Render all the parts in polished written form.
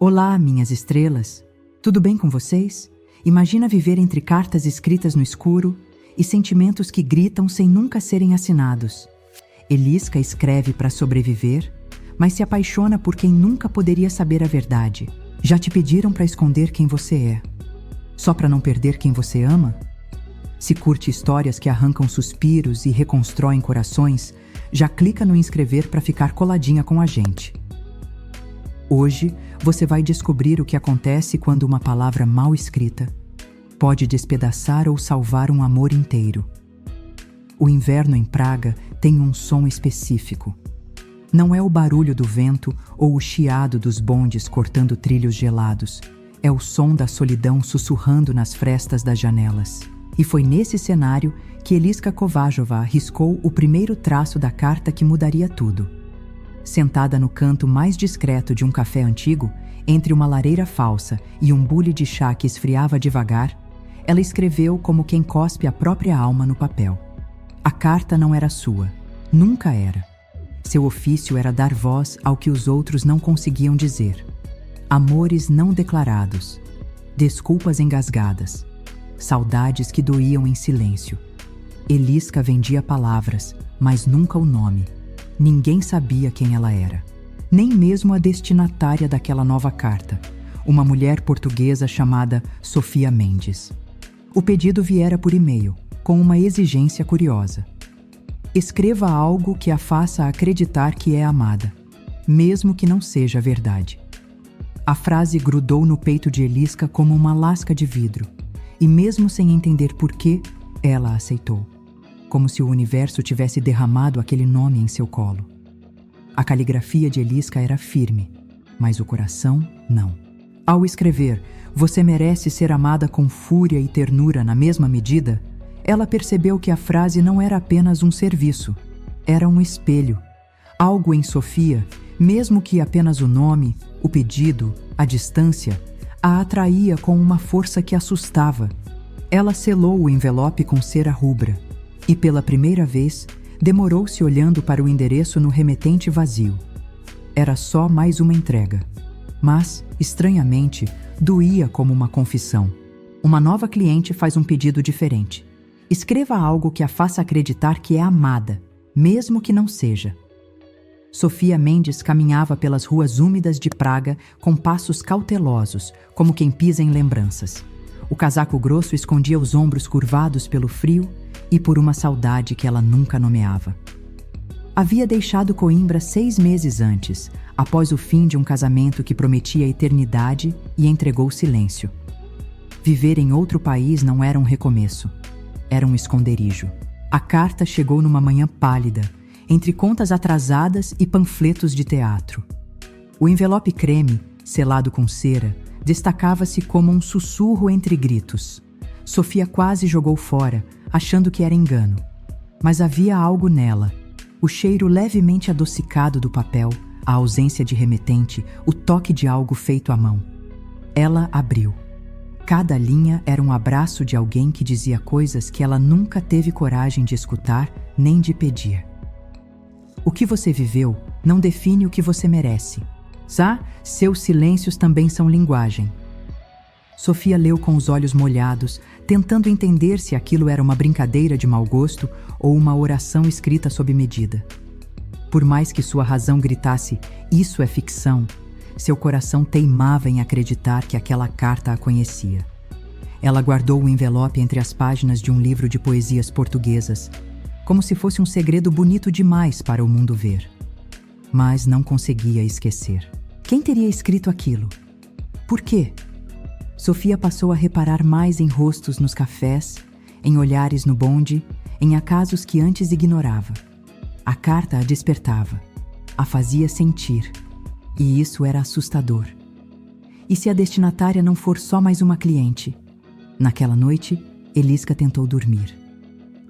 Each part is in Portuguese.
Olá, minhas estrelas. Tudo bem com vocês? Imagina viver entre cartas escritas no escuro e sentimentos que gritam sem nunca serem assinados. Eliska escreve para sobreviver, mas se apaixona por quem nunca poderia saber a verdade. Já te pediram para esconder quem você é, só para não perder quem você ama? Se curte histórias que arrancam suspiros e reconstroem corações, já clica no inscrever para ficar coladinha com a gente. Hoje, você vai descobrir o que acontece quando uma palavra mal escrita pode despedaçar ou salvar um amor inteiro. O inverno em Praga tem um som específico. Não é o barulho do vento ou o chiado dos bondes cortando trilhos gelados. É o som da solidão sussurrando nas frestas das janelas. E foi nesse cenário que Eliska Kováčová riscou o primeiro traço da carta que mudaria tudo. Sentada no canto mais discreto de um café antigo, entre uma lareira falsa e um bule de chá que esfriava devagar, ela escreveu como quem cospe a própria alma no papel. A carta não era sua, nunca era. Seu ofício era dar voz ao que os outros não conseguiam dizer. Amores não declarados, desculpas engasgadas, saudades que doíam em silêncio. Eliska vendia palavras, mas nunca o nome. Ninguém sabia quem ela era, nem mesmo a destinatária daquela nova carta, uma mulher portuguesa chamada Sofia Mendes. O pedido viera por e-mail, com uma exigência curiosa. Escreva algo que a faça acreditar que é amada, mesmo que não seja verdade. A frase grudou no peito de Eliska como uma lasca de vidro, e mesmo sem entender por quê, ela aceitou. Como se o universo tivesse derramado aquele nome em seu colo. A caligrafia de Eliska era firme, mas o coração não. Ao escrever, você merece ser amada com fúria e ternura na mesma medida, ela percebeu que a frase não era apenas um serviço, era um espelho. Algo em Sofia, mesmo que apenas o nome, o pedido, a distância, a atraía com uma força que assustava. Ela selou o envelope com cera rubra. E pela primeira vez, demorou-se olhando para o endereço no remetente vazio. Era só mais uma entrega. Mas, estranhamente, doía como uma confissão. Uma nova cliente faz um pedido diferente. Escreva algo que a faça acreditar que é amada, mesmo que não seja. Sofia Mendes caminhava pelas ruas úmidas de Praga com passos cautelosos, como quem pisa em lembranças. O casaco grosso escondia os ombros curvados pelo frio e por uma saudade que ela nunca nomeava. Havia deixado Coimbra 6 meses antes, após o fim de um casamento que prometia a eternidade e entregou silêncio. Viver em outro país não era um recomeço, era um esconderijo. A carta chegou numa manhã pálida, entre contas atrasadas e panfletos de teatro. O envelope creme, selado com cera, destacava-se como um sussurro entre gritos. Sofia quase jogou fora, achando que era engano. Mas havia algo nela. O cheiro levemente adocicado do papel, a ausência de remetente, o toque de algo feito à mão. Ela abriu. Cada linha era um abraço de alguém que dizia coisas que ela nunca teve coragem de escutar nem de pedir. O que você viveu não define o que você merece. Seus silêncios também são linguagem. Sofia leu com os olhos molhados, tentando entender se aquilo era uma brincadeira de mau gosto ou uma oração escrita sob medida. Por mais que sua razão gritasse, isso é ficção, seu coração teimava em acreditar que aquela carta a conhecia. Ela guardou o envelope entre as páginas de um livro de poesias portuguesas, como se fosse um segredo bonito demais para o mundo ver. Mas não conseguia esquecer. Quem teria escrito aquilo? Por quê? Sofia passou a reparar mais em rostos nos cafés, em olhares no bonde, em acasos que antes ignorava. A carta a despertava, a fazia sentir, e isso era assustador. E se a destinatária não for só mais uma cliente? Naquela noite, Eliska tentou dormir.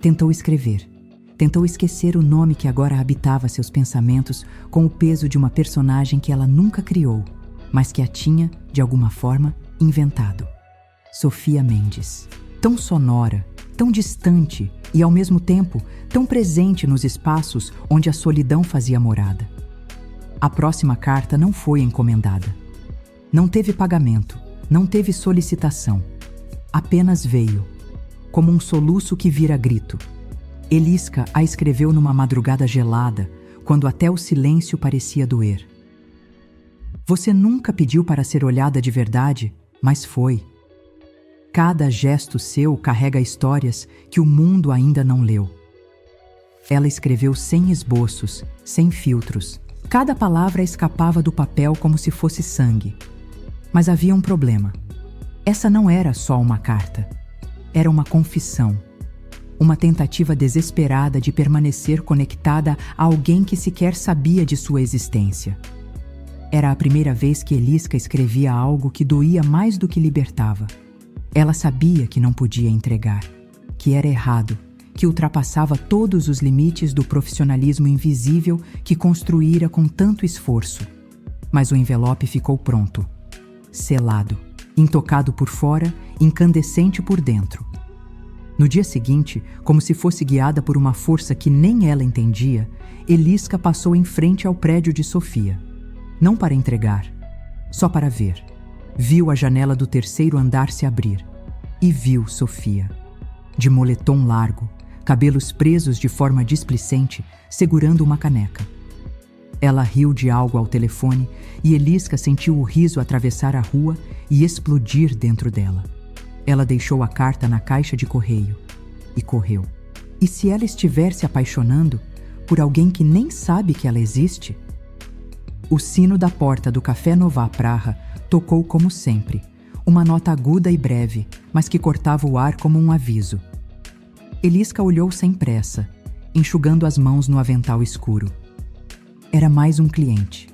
Tentou escrever. Tentou esquecer o nome que agora habitava seus pensamentos com o peso de uma personagem que ela nunca criou, mas que a tinha, de alguma forma, inventado. Sofia Mendes. Tão sonora, tão distante e, ao mesmo tempo, tão presente nos espaços onde a solidão fazia morada. A próxima carta não foi encomendada. Não teve pagamento, não teve solicitação. Apenas veio, como um soluço que vira grito. Elisca a escreveu numa madrugada gelada, quando até o silêncio parecia doer. Você nunca pediu para ser olhada de verdade, mas foi. Cada gesto seu carrega histórias que o mundo ainda não leu. Ela escreveu sem esboços, sem filtros. Cada palavra escapava do papel como se fosse sangue. Mas havia um problema. Essa não era só uma carta. Era uma confissão. Uma tentativa desesperada de permanecer conectada a alguém que sequer sabia de sua existência. Era a primeira vez que Elisca escrevia algo que doía mais do que libertava. Ela sabia que não podia entregar, que era errado, que ultrapassava todos os limites do profissionalismo invisível que construíra com tanto esforço. Mas o envelope ficou pronto, selado, intocado por fora, incandescente por dentro. No dia seguinte, como se fosse guiada por uma força que nem ela entendia, Elisca passou em frente ao prédio de Sofia. Não para entregar, só para ver. Viu a janela do terceiro andar se abrir e viu Sofia, de moletom largo, cabelos presos de forma displicente, segurando uma caneca. Ela riu de algo ao telefone e Elisca sentiu o riso atravessar a rua e explodir dentro dela. Ela deixou a carta na caixa de correio e correu. E se ela estiver se apaixonando por alguém que nem sabe que ela existe? O sino da porta do Café Nová Praha tocou como sempre, uma nota aguda e breve, mas que cortava o ar como um aviso. Elisca olhou sem pressa, enxugando as mãos no avental escuro. Era mais um cliente.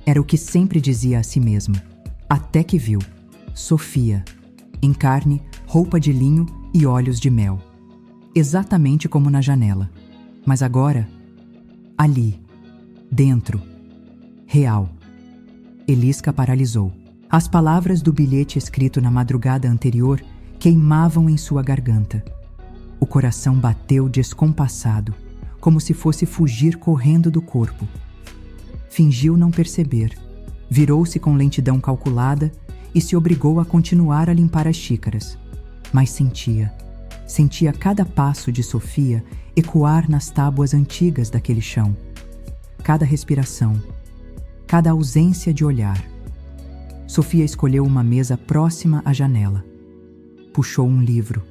Era o que sempre dizia a si mesma. Até que viu Sofia, em carne, roupa de linho e olhos de mel. Exatamente como na janela. Mas agora, ali, dentro, real. Elisca paralisou. As palavras do bilhete escrito na madrugada anterior queimavam em sua garganta. O coração bateu descompassado, como se fosse fugir correndo do corpo. Fingiu não perceber. Virou-se com lentidão calculada e se obrigou a continuar a limpar as xícaras. Mas sentia cada passo de Sofia ecoar nas tábuas antigas daquele chão. Cada respiração, cada ausência de olhar. Sofia escolheu uma mesa próxima à janela. Puxou um livro,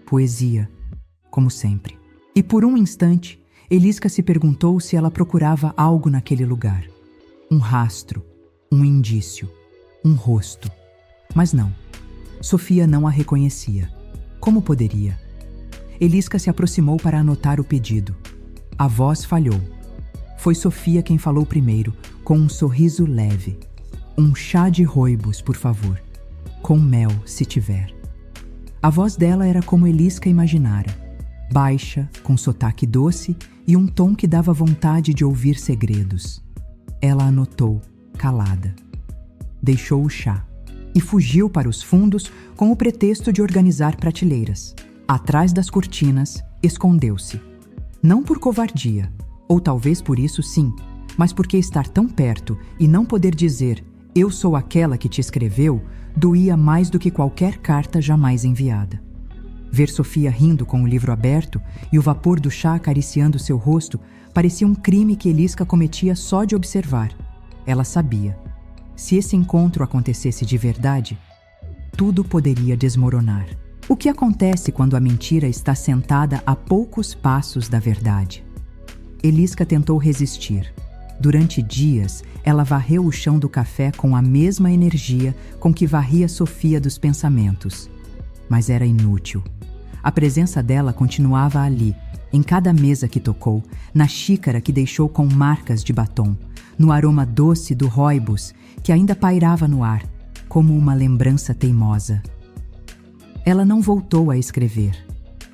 poesia, como sempre. E por um instante, Elisca se perguntou se ela procurava algo naquele lugar. Um rastro, um indício, um rosto. Mas não. Sofia não a reconhecia. Como poderia? Elisca se aproximou para anotar o pedido. A voz falhou. Foi Sofia quem falou primeiro, com um sorriso leve. Um chá de rooibos, por favor. Com mel, se tiver. A voz dela era como Elisca imaginara. Baixa, com sotaque doce e um tom que dava vontade de ouvir segredos. Ela anotou, calada. Deixou o chá e fugiu para os fundos com o pretexto de organizar prateleiras. Atrás das cortinas, escondeu-se. Não por covardia, ou talvez por isso sim, mas porque estar tão perto e não poder dizer "eu sou aquela que te escreveu" doía mais do que qualquer carta jamais enviada. Ver Sofia rindo com o livro aberto e o vapor do chá acariciando seu rosto parecia um crime que Elisca cometia só de observar. Ela sabia. Se esse encontro acontecesse de verdade, tudo poderia desmoronar. O que acontece quando a mentira está sentada a poucos passos da verdade? Elisca tentou resistir. Durante dias, ela varreu o chão do café com a mesma energia com que varria Sofia dos pensamentos. Mas era inútil. A presença dela continuava ali, em cada mesa que tocou, na xícara que deixou com marcas de batom, no aroma doce do rooibos que ainda pairava no ar, como uma lembrança teimosa. Ela não voltou a escrever.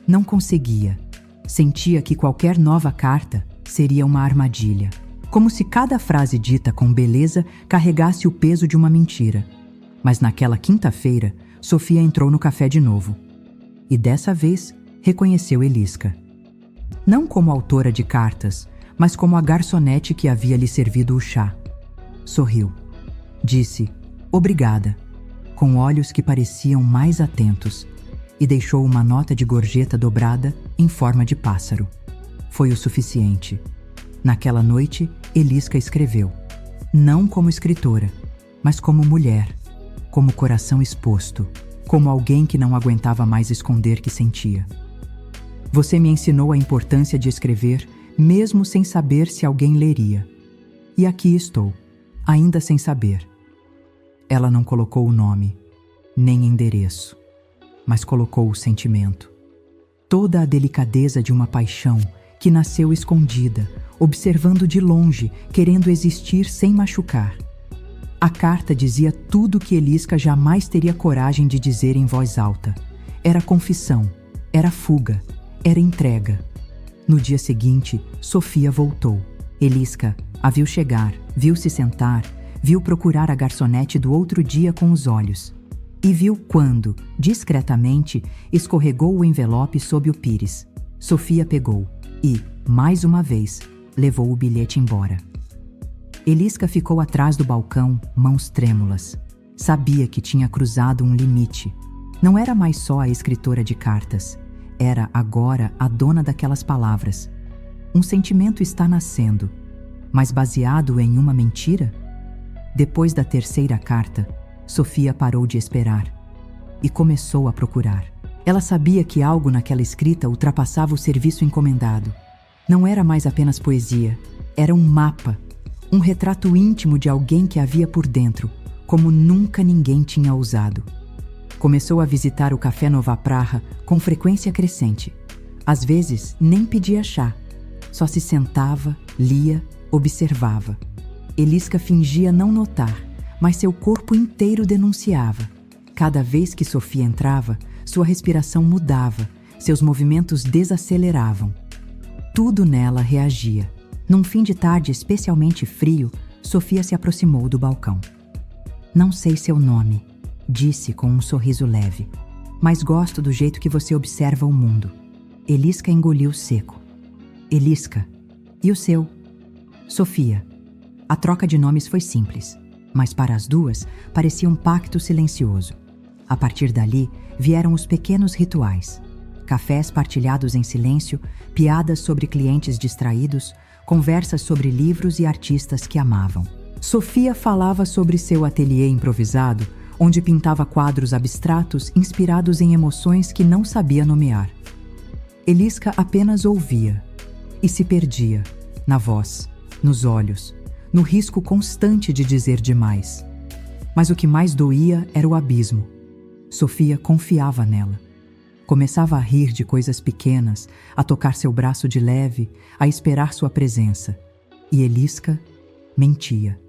Não conseguia. Sentia que qualquer nova carta seria uma armadilha. Como se cada frase dita com beleza carregasse o peso de uma mentira. Mas naquela quinta-feira, Sofia entrou no café de novo. E dessa vez, reconheceu Elisca. Não como autora de cartas, mas como a garçonete que havia lhe servido o chá. Sorriu. Disse: Obrigada, com olhos que pareciam mais atentos, e deixou uma nota de gorjeta dobrada em forma de pássaro. Foi o suficiente. Naquela noite, Eliska escreveu, não como escritora, mas como mulher, como coração exposto, como alguém que não aguentava mais esconder que sentia. Você me ensinou a importância de escrever, mesmo sem saber se alguém leria. E aqui estou, ainda sem saber. Ela não colocou o nome, nem endereço, mas colocou o sentimento. Toda a delicadeza de uma paixão que nasceu escondida, observando de longe, querendo existir sem machucar. A carta dizia tudo que Eliska jamais teria coragem de dizer em voz alta. Era confissão, era fuga, era entrega. No dia seguinte, Sofia voltou. Eliska a viu chegar, viu se sentar, viu procurar a garçonete do outro dia com os olhos. E viu quando, discretamente, escorregou o envelope sob o pires. Sofia pegou e, mais uma vez, levou o bilhete embora. Eliska ficou atrás do balcão, mãos trêmulas. Sabia que tinha cruzado um limite. Não era mais só a escritora de cartas. Era, agora, a dona daquelas palavras. Um sentimento está nascendo, mas baseado em uma mentira? Depois da terceira carta, Sofia parou de esperar e começou a procurar. Ela sabia que algo naquela escrita ultrapassava o serviço encomendado. Não era mais apenas poesia, era um mapa, um retrato íntimo de alguém que havia por dentro, como nunca ninguém tinha ousado. Começou a visitar o Café Nova Praha com frequência crescente. Às vezes, nem pedia chá. Só se sentava, lia, observava. Eliska fingia não notar, mas seu corpo inteiro denunciava. Cada vez que Sofia entrava, sua respiração mudava, seus movimentos desaceleravam. Tudo nela reagia. Num fim de tarde especialmente frio, Sofia se aproximou do balcão. Não sei seu nome, disse com um sorriso leve, mas gosto do jeito que você observa o mundo. Eliska engoliu seco. Eliska, e o seu? Sofia. A troca de nomes foi simples, mas para as duas parecia um pacto silencioso. A partir dali, vieram os pequenos rituais. Cafés partilhados em silêncio, piadas sobre clientes distraídos, conversas sobre livros e artistas que amavam. Sofia falava sobre seu ateliê improvisado, onde pintava quadros abstratos inspirados em emoções que não sabia nomear. Eliska apenas ouvia e se perdia na voz, nos olhos, no risco constante de dizer demais. Mas o que mais doía era o abismo. Sofia confiava nela. Começava a rir de coisas pequenas, a tocar seu braço de leve, a esperar sua presença. E Eliska mentia.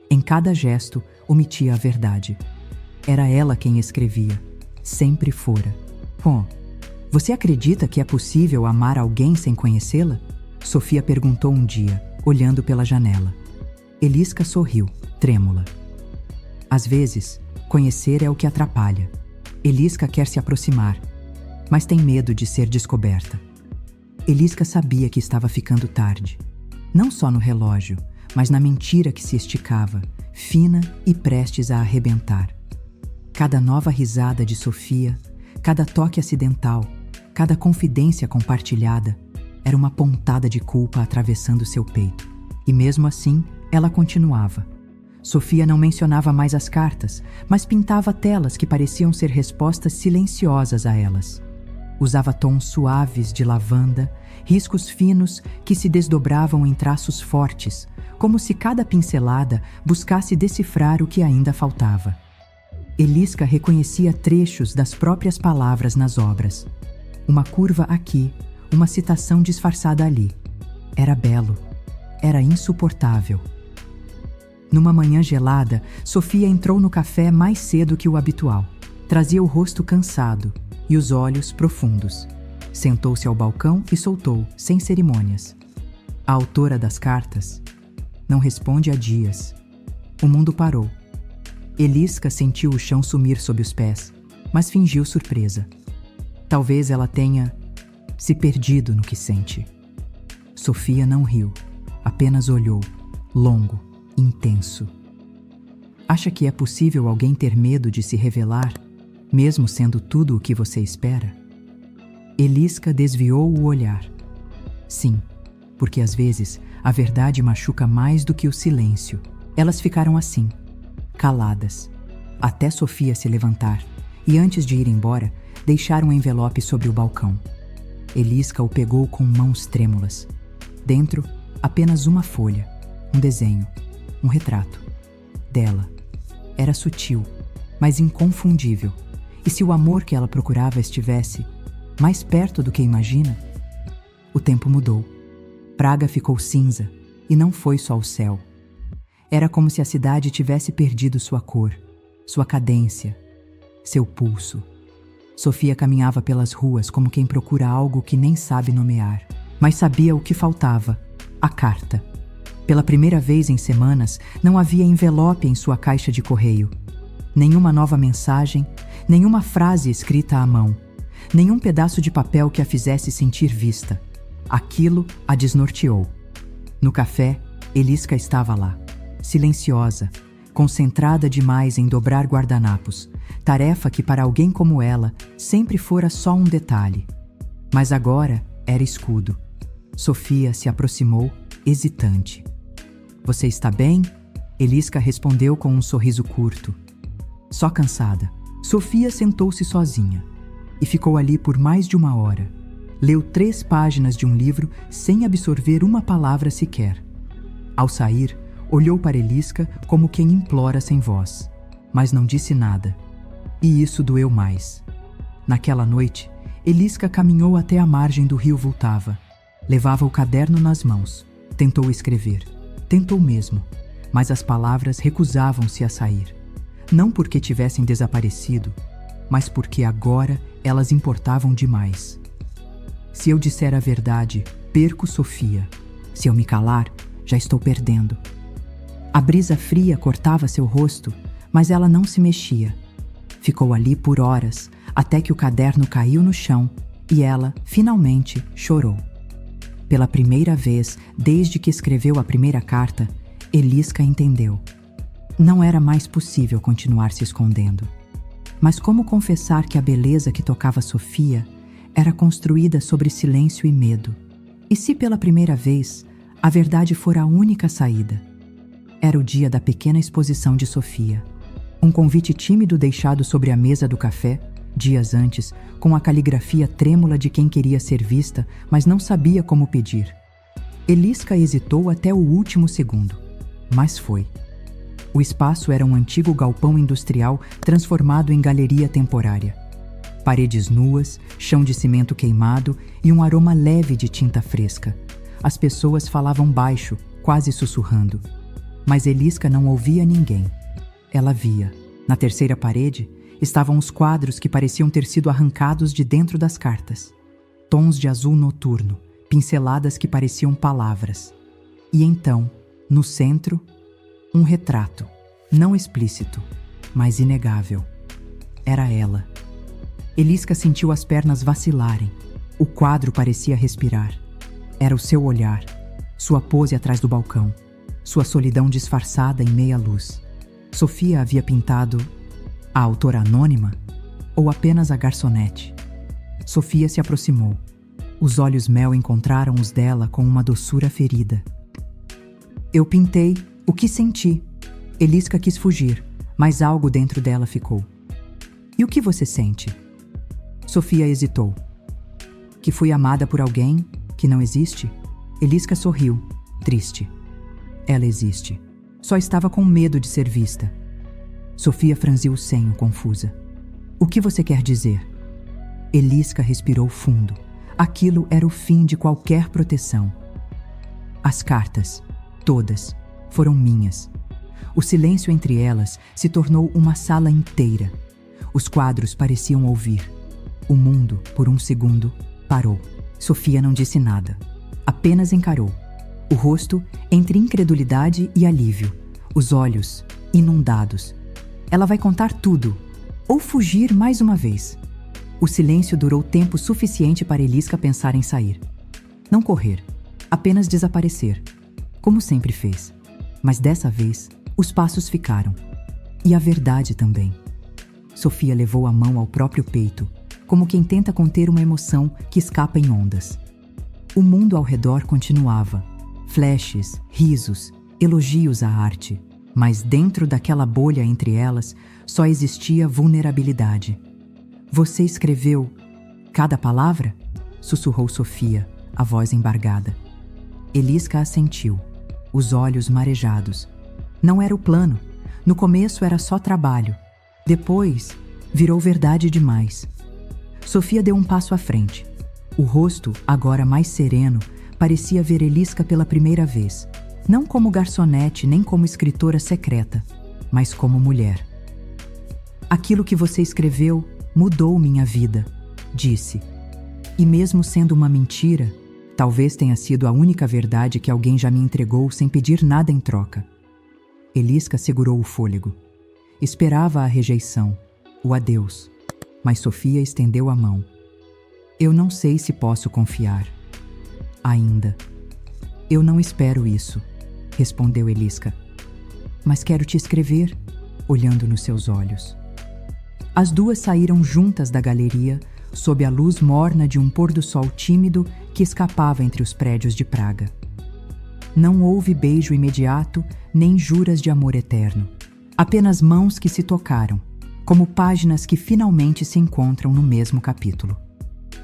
Em cada gesto, omitia a verdade. Era ela quem escrevia. Sempre fora. Bom, você acredita que é possível amar alguém sem conhecê-la? Sofia perguntou um dia, olhando pela janela. Eliska sorriu, trêmula. Às vezes, conhecer é o que atrapalha. Eliska quer se aproximar, mas tem medo de ser descoberta. Eliska sabia que estava ficando tarde. Não só no relógio, mas na mentira que se esticava, fina e prestes a arrebentar. Cada nova risada de Sofia, cada toque acidental, cada confidência compartilhada, era uma pontada de culpa atravessando seu peito. E mesmo assim, ela continuava. Sofia não mencionava mais as cartas, mas pintava telas que pareciam ser respostas silenciosas a elas. Usava tons suaves de lavanda, riscos finos que se desdobravam em traços fortes, como se cada pincelada buscasse decifrar o que ainda faltava. Eliska reconhecia trechos das próprias palavras nas obras. Uma curva aqui, uma citação disfarçada ali. Era belo. Era insuportável. Numa manhã gelada, Sofia entrou no café mais cedo que o habitual. Trazia o rosto cansado e os olhos profundos. Sentou-se ao balcão e soltou, sem cerimônias. A autora das cartas não responde há dias. O mundo parou. Eliska sentiu o chão sumir sob os pés, mas fingiu surpresa. Talvez ela tenha se perdido no que sente. Sofia não riu, apenas olhou, longo, intenso. Acha que é possível alguém ter medo de se revelar, mesmo sendo tudo o que você espera? Elisca desviou o olhar. Sim, porque às vezes a verdade machuca mais do que o silêncio. Elas ficaram assim, caladas, até Sofia se levantar, e antes de ir embora, deixaram um envelope sobre o balcão. Elisca o pegou com mãos trêmulas. Dentro, apenas uma folha, um desenho, um retrato. Dela. Era sutil, mas inconfundível. E se o amor que ela procurava estivesse mais perto do que imagina? O tempo mudou. Praga ficou cinza, e não foi só o céu. Era como se a cidade tivesse perdido sua cor, sua cadência, seu pulso. Sofia caminhava pelas ruas como quem procura algo que nem sabe nomear, mas sabia o que faltava: a carta. Pela primeira vez em semanas, não havia envelope em sua caixa de correio. Nenhuma nova mensagem, nenhuma frase escrita à mão, nenhum pedaço de papel que a fizesse sentir vista. Aquilo a desnorteou. No café, Elisca estava lá, silenciosa, concentrada demais em dobrar guardanapos, tarefa que para alguém como ela sempre fora só um detalhe. Mas agora era escudo. Sofia se aproximou, hesitante. "Você está bem?" Elisca respondeu com um sorriso curto. Só cansada. Sofia sentou-se sozinha e ficou ali por mais de 1 hora. Leu 3 páginas de um livro sem absorver uma palavra sequer. Ao sair, olhou para Elisca como quem implora sem voz, mas não disse nada. E isso doeu mais. Naquela noite, Elisca caminhou até a margem do rio Vltava. Levava o caderno nas mãos. Tentou escrever. Tentou mesmo, mas as palavras recusavam-se a sair. Não porque tivessem desaparecido, mas porque agora elas importavam demais. Se eu disser a verdade, perco Sofia. Se eu me calar, já estou perdendo. A brisa fria cortava seu rosto, mas ela não se mexia. Ficou ali por horas, até que o caderno caiu no chão e ela, finalmente, chorou. Pela primeira vez, desde que escreveu a primeira carta, Elisca entendeu. Não era mais possível continuar se escondendo. Mas como confessar que a beleza que tocava Sofia era construída sobre silêncio e medo? E se pela primeira vez, a verdade fora a única saída? Era o dia da pequena exposição de Sofia. Um convite tímido deixado sobre a mesa do café, dias antes, com a caligrafia trêmula de quem queria ser vista, mas não sabia como pedir. Elisca hesitou até o último segundo, mas foi. O espaço era um antigo galpão industrial transformado em galeria temporária. Paredes nuas, chão de cimento queimado e um aroma leve de tinta fresca. As pessoas falavam baixo, quase sussurrando. Mas Elisca não ouvia ninguém. Ela via. Na terceira parede, estavam os quadros que pareciam ter sido arrancados de dentro das cartas. Tons de azul noturno, pinceladas que pareciam palavras. E então, no centro, um retrato, não explícito, mas inegável. Era ela. Elisca sentiu as pernas vacilarem. O quadro parecia respirar. Era o seu olhar, sua pose atrás do balcão, sua solidão disfarçada em meia luz. Sofia havia pintado a autora anônima ou apenas a garçonete? Sofia se aproximou. Os olhos mel encontraram os dela com uma doçura ferida. Eu pintei o que senti. Elisca quis fugir, mas algo dentro dela ficou. E o que você sente? Sofia hesitou. Que fui amada por alguém que não existe? Elisca sorriu, triste. Ela existe. Só estava com medo de ser vista. Sofia franziu o senho, confusa. O que você quer dizer? Elisca respirou fundo. Aquilo era o fim de qualquer proteção. As cartas, todas, foram minhas. O silêncio entre elas se tornou uma sala inteira. Os quadros pareciam ouvir. O mundo, por um segundo, parou. Sofia não disse nada. Apenas encarou. O rosto entre incredulidade e alívio. Os olhos inundados. Ela vai contar tudo. Ou fugir mais uma vez. O silêncio durou tempo suficiente para Elisca pensar em sair. Não correr. Apenas desaparecer. Como sempre fez. Mas dessa vez, os passos ficaram. E a verdade também. Sofia levou a mão ao próprio peito, como quem tenta conter uma emoção que escapa em ondas. O mundo ao redor continuava. Flashes, risos, elogios à arte. Mas dentro daquela bolha entre elas, só existia vulnerabilidade. Você escreveu cada palavra? Sussurrou Sofia, a voz embargada. Elisca assentiu, os olhos marejados. Não era o plano. No começo era só trabalho. Depois, virou verdade demais. Sofia deu um passo à frente. O rosto, agora mais sereno, parecia ver Elisca pela primeira vez. Não como garçonete nem como escritora secreta, mas como mulher. Aquilo que você escreveu mudou minha vida, disse. E mesmo sendo uma mentira, talvez tenha sido a única verdade que alguém já me entregou sem pedir nada em troca. Elisca segurou o fôlego. Esperava a rejeição, o adeus, mas Sofia estendeu a mão. Eu não sei se posso confiar. Ainda. Eu não espero isso, respondeu Elisca. Mas quero te escrever, olhando nos seus olhos. As duas saíram juntas da galeria, sob a luz morna de um pôr-do-sol tímido que escapava entre os prédios de Praga. Não houve beijo imediato, nem juras de amor eterno. Apenas mãos que se tocaram, como páginas que finalmente se encontram no mesmo capítulo.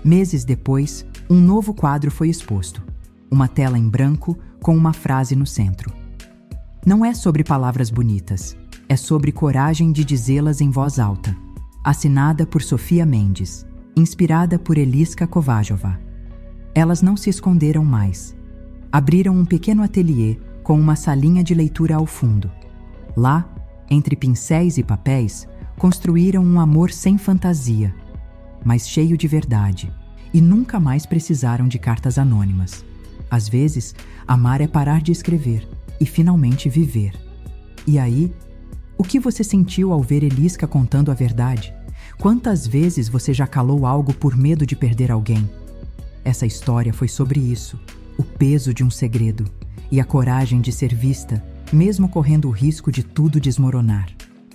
Meses depois, um novo quadro foi exposto. Uma tela em branco com uma frase no centro. Não é sobre palavras bonitas, é sobre coragem de dizê-las em voz alta. Assinada por Sofia Mendes, inspirada por Eliska Kováčová. Elas não se esconderam mais. Abriram um pequeno ateliê com uma salinha de leitura ao fundo. Lá, entre pincéis e papéis, construíram um amor sem fantasia, mas cheio de verdade, e nunca mais precisaram de cartas anônimas. Às vezes, amar é parar de escrever e finalmente viver. E aí, o que você sentiu ao ver Eliska contando a verdade? Quantas vezes você já calou algo por medo de perder alguém? Essa história foi sobre isso, o peso de um segredo e a coragem de ser vista, mesmo correndo o risco de tudo desmoronar.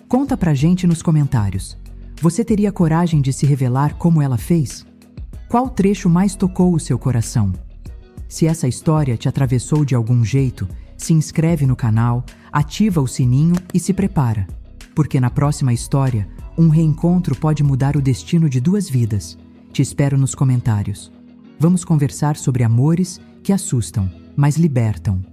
Conta pra gente nos comentários. Você teria coragem de se revelar como ela fez? Qual trecho mais tocou o seu coração? Se essa história te atravessou de algum jeito, se inscreve no canal, ativa o sininho e se prepara. Porque na próxima história, um reencontro pode mudar o destino de duas vidas. Te espero nos comentários. Vamos conversar sobre amores que assustam, mas libertam.